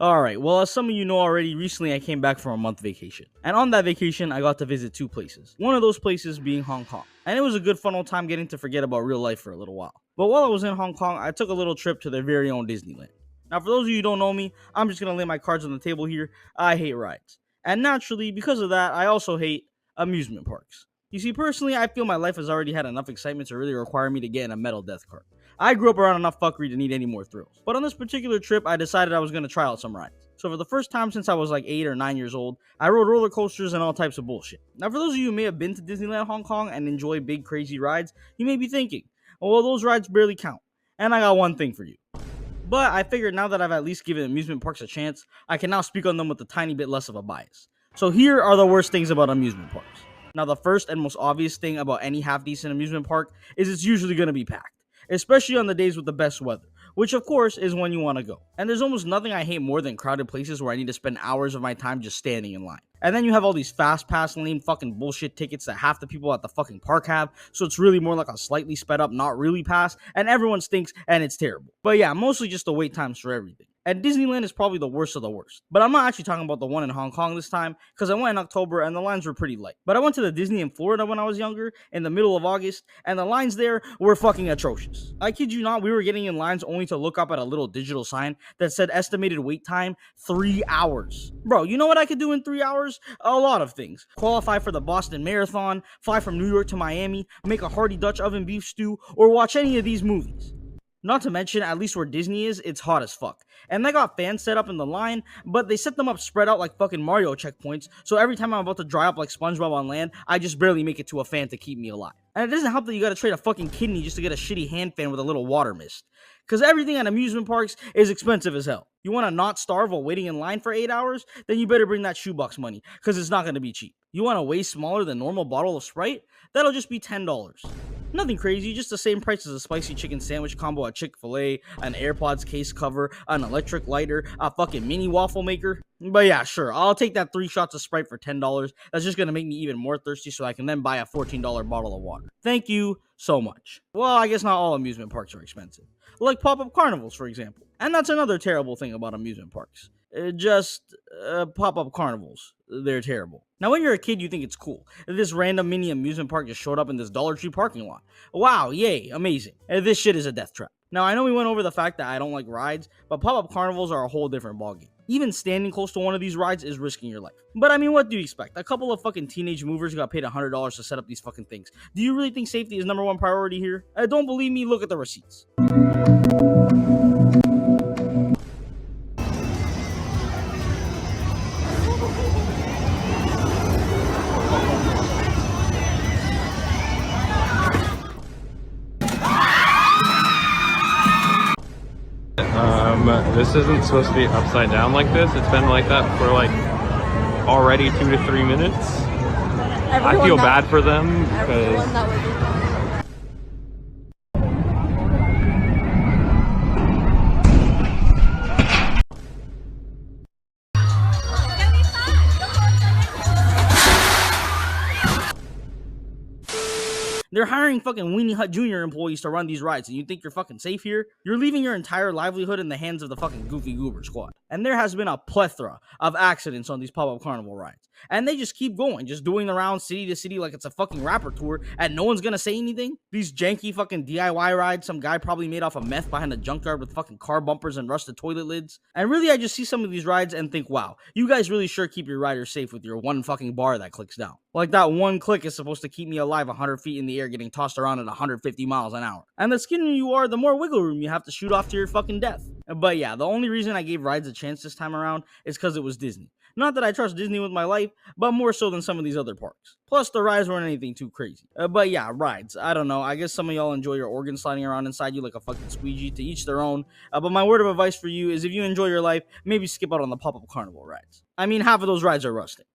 Alright, well, as some of you know already, recently I came back from a month vacation. And on that vacation, I got to visit two places. One of those places being Hong Kong. And it was a good fun old time getting to forget about real life for a little while. But while I was in Hong Kong, I took a little trip to their very own Disneyland. Now, for those of you who don't know me, I'm just gonna lay my cards on the table here. I hate rides. And naturally, because of that, I also hate amusement parks. You see, personally, I feel my life has already had enough excitement to really require me to get in a metal death cart. I grew up around enough fuckery to need any more thrills. But on this particular trip, I decided I was going to try out some rides. So for the first time since I was like 8 or 9 years old, I rode roller coasters and all types of bullshit. Now for those of you who may have been to Disneyland Hong Kong and enjoy big crazy rides, you may be thinking, oh, well, those rides barely count. And I got one thing for you. But I figured now that I've at least given amusement parks a chance, I can now speak on them with a tiny bit less of a bias. So here are the worst things about amusement parks. Now the first and most obvious thing about any half-decent amusement park is it's usually going to be packed. Especially on the days with the best weather, which of course is when you want to go. And there's almost nothing I hate more than crowded places where I need to spend hours of my time just standing in line. And then you have all these fast pass lane fucking bullshit tickets that half the people at the fucking park have, so it's really more like a slightly sped up, not really pass, and everyone stinks and it's terrible. But yeah, mostly just the wait times for everything. And Disneyland is probably the worst of the worst. But I'm not actually talking about the one in Hong Kong this time, because I went in October and the lines were pretty light. But I went to the Disney in Florida when I was younger, in the middle of August, and the lines there were fucking atrocious. I kid you not, we were getting in lines only to look up at a little digital sign that said estimated wait time, 3 hours. Bro, you know what I could do in 3 hours? A lot of things. Qualify for the Boston Marathon, fly from New York to Miami, make a hearty Dutch oven beef stew, or watch any of these movies. Not to mention, at least where Disney is, it's hot as fuck. And they got fans set up in the line, but they set them up spread out like fucking Mario checkpoints, so every time I'm about to dry up like SpongeBob on land, I just barely make it to a fan to keep me alive. And it doesn't help that you gotta trade a fucking kidney just to get a shitty hand fan with a little water mist. Cause everything at amusement parks is expensive as hell. You wanna not starve while waiting in line for 8 hours? Then you better bring that shoebox money, cause it's not gonna be cheap. You want a way smaller than normal bottle of Sprite? That'll just be $10. Nothing crazy, just the same price as a spicy chicken sandwich combo at Chick-fil-A, an AirPods case cover, an electric lighter, a fucking mini waffle maker. But yeah, sure, I'll take that 3 shots of Sprite for $10. That's just gonna make me even more thirsty so I can then buy a $14 bottle of water. Thank you so much. Well, I guess not all amusement parks are expensive. Like pop-up carnivals, for example. And that's another terrible thing about amusement parks. Pop-up carnivals. They're terrible. Now, when you're a kid, you think it's cool. This random mini amusement park just showed up in this Dollar Tree parking lot. Wow, yay, amazing. This shit is a death trap. Now, I know we went over the fact that I don't like rides, but pop-up carnivals are a whole different ballgame. Even standing close to one of these rides is risking your life. But I mean, what do you expect? A couple of fucking teenage movers got paid $100 to set up these fucking things. Do you really think safety is number one priority here? Don't believe me? Look at the receipts. This isn't supposed to be upside down like this. It's been like that for like already 2 to 3 minutes. I feel bad for them because They're hiring fucking Weenie Hut Jr. employees to run these rides, and you think you're fucking safe here? You're leaving your entire livelihood in the hands of the fucking Goofy Goober squad. And there has been a plethora of accidents on these pop-up carnival rides. And they just keep going, just doing the rounds city to city like it's a fucking rapper tour, and no one's gonna say anything? These janky fucking DIY rides some guy probably made off of meth behind a junkyard with fucking car bumpers and rusted toilet lids. And really, I just see some of these rides and think, wow, you guys really sure keep your riders safe with your one fucking bar that clicks down. Like that one click is supposed to keep me alive 100 feet in the air getting tossed around at 150 miles an hour. And the skinnier you are, the more wiggle room you have to shoot off to your fucking death. But yeah, the only reason I gave rides a chance this time around is because it was Disney. Not that I trust Disney with my life, but more so than some of these other parks. Plus, the rides weren't anything too crazy. But yeah, rides. I don't know. I guess some of y'all enjoy your organs sliding around inside you like a fucking squeegee, to each their own. But my word of advice for you is if you enjoy your life, maybe skip out on the pop-up carnival rides. I mean, half of those rides are rusting.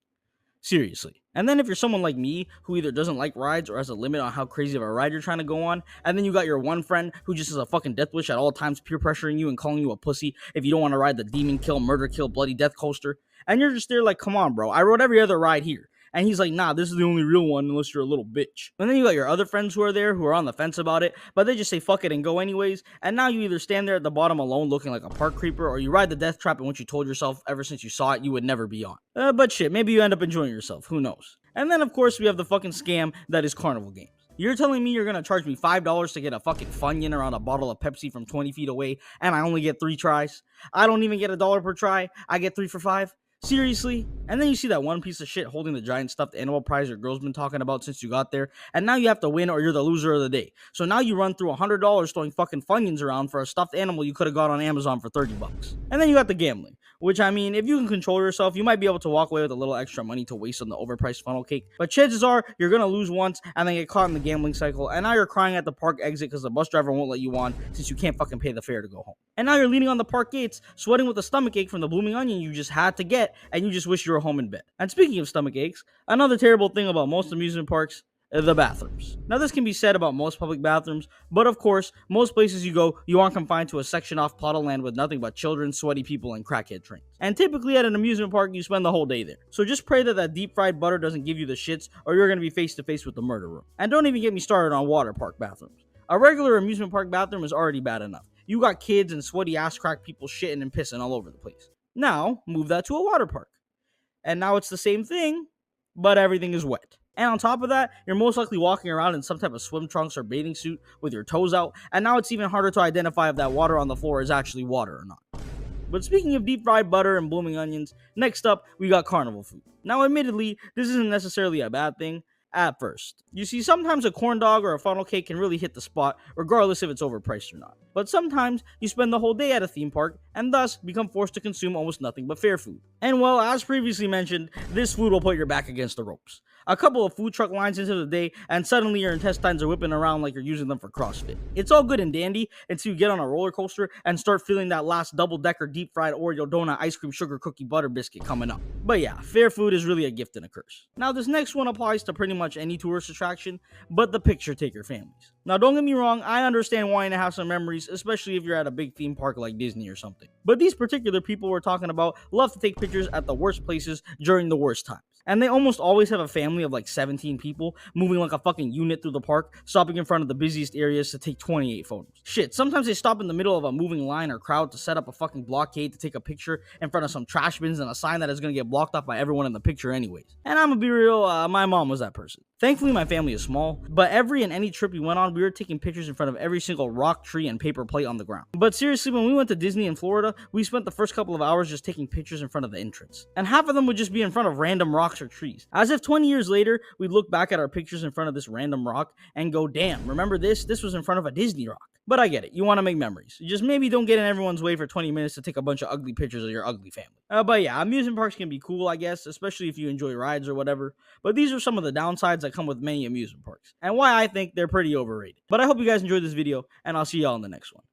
Seriously. And then if you're someone like me who either doesn't like rides or has a limit on how crazy of a ride you're trying to go on, and then you got your one friend who just is a fucking death wish at all times, peer pressuring you and calling you a pussy if you don't want to ride the demon kill, murder kill, bloody death coaster, and you're just there like, come on, bro, I rode every other ride here. And he's like, nah, this is the only real one unless you're a little bitch. And then you got your other friends who are there who are on the fence about it, but they just say fuck it and go anyways. And now you either stand there at the bottom alone looking like a park creeper, or you ride the death trap in which you told yourself ever since you saw it you would never be on. But shit, maybe you end up enjoying yourself. Who knows? And then of course we have the fucking scam that is carnival games. You're telling me you're gonna charge me $5 to get a fucking Funyun around a bottle of Pepsi from 20 feet away, and I only get 3 tries? I don't even get $1 per try. I get 3 for 5. Seriously? And then you see that one piece of shit holding the giant stuffed animal prize your girl's been talking about since you got there, and now you have to win or you're the loser of the day. So now you run through $100 throwing fucking Funyuns around for a stuffed animal you could have got on Amazon for $30. And then you got the gambling, which, I mean, if you can control yourself, you might be able to walk away with a little extra money to waste on the overpriced funnel cake. But chances are you're gonna lose once and then get caught in the gambling cycle, and now you're crying at the park exit because the bus driver won't let you on since you can't fucking pay the fare to go home. And now you're leaning on the park gates, sweating with a stomach ache from the blooming onion you just had to get, and you just wish you were home in bed. And speaking of stomach aches, another terrible thing about most amusement parks, the bathrooms. Now this can be said about most public bathrooms, but of course, most places you go, you aren't confined to a section off plot of land with nothing but children, sweaty people, and crackhead trains. And typically at an amusement park, you spend the whole day there. So just pray that deep fried butter doesn't give you the shits, or you're gonna be face to face with the murder room. And don't even get me started on water park bathrooms. A regular amusement park bathroom is already bad enough. You got kids and sweaty ass crack people shitting and pissing all over the place. Now, move that to a water park. And now it's the same thing, but everything is wet. And on top of that, you're most likely walking around in some type of swim trunks or bathing suit with your toes out, and now it's even harder to identify if that water on the floor is actually water or not. But speaking of deep fried butter and blooming onions, next up, we got carnival food. Now, admittedly, this isn't necessarily a bad thing at first. You see, sometimes a corn dog or a funnel cake can really hit the spot, regardless if it's overpriced or not. But sometimes you spend the whole day at a theme park and thus become forced to consume almost nothing but fair food. And well, as previously mentioned, this food will put your back against the ropes. A couple of food truck lines into the day, and suddenly your intestines are whipping around like you're using them for CrossFit. It's all good and dandy until you get on a roller coaster and start feeling that last double-decker deep-fried Oreo donut ice cream sugar cookie butter biscuit coming up. But yeah, fair food is really a gift and a curse. Now this next one applies to pretty much any tourist attraction, but the picture taker families. Now don't get me wrong, I understand wanting to have some memories, especially if you're at a big theme park like Disney or something. But these particular people we're talking about love to take pictures at the worst places during the worst times. And they almost always have a family of like 17 people moving like a fucking unit through the park, stopping in front of the busiest areas to take 28 photos. Shit, sometimes they stop in the middle of a moving line or crowd to set up a fucking blockade to take a picture in front of some trash bins and a sign that is gonna get blocked off by everyone in the picture anyways. And I'm gonna be real, my mom was that person. Thankfully, my family is small, but every and any trip we went on, we were taking pictures in front of every single rock, tree, and paper plate on the ground. But seriously, when we went to Disney in Florida, we spent the first couple of hours just taking pictures in front of the entrance. And half of them would just be in front of random rocks or trees. As if 20 years later, we'd look back at our pictures in front of this random rock and go, damn, remember this? This was in front of a Disney rock. But I get it. You want to make memories. You just maybe don't get in everyone's way for 20 minutes to take a bunch of ugly pictures of your ugly family. But yeah, amusement parks can be cool, I guess, especially if you enjoy rides or whatever. But these are some of the downsides that come with many amusement parks, and why I think they're pretty overrated. But I hope you guys enjoyed this video, and I'll see y'all in the next one.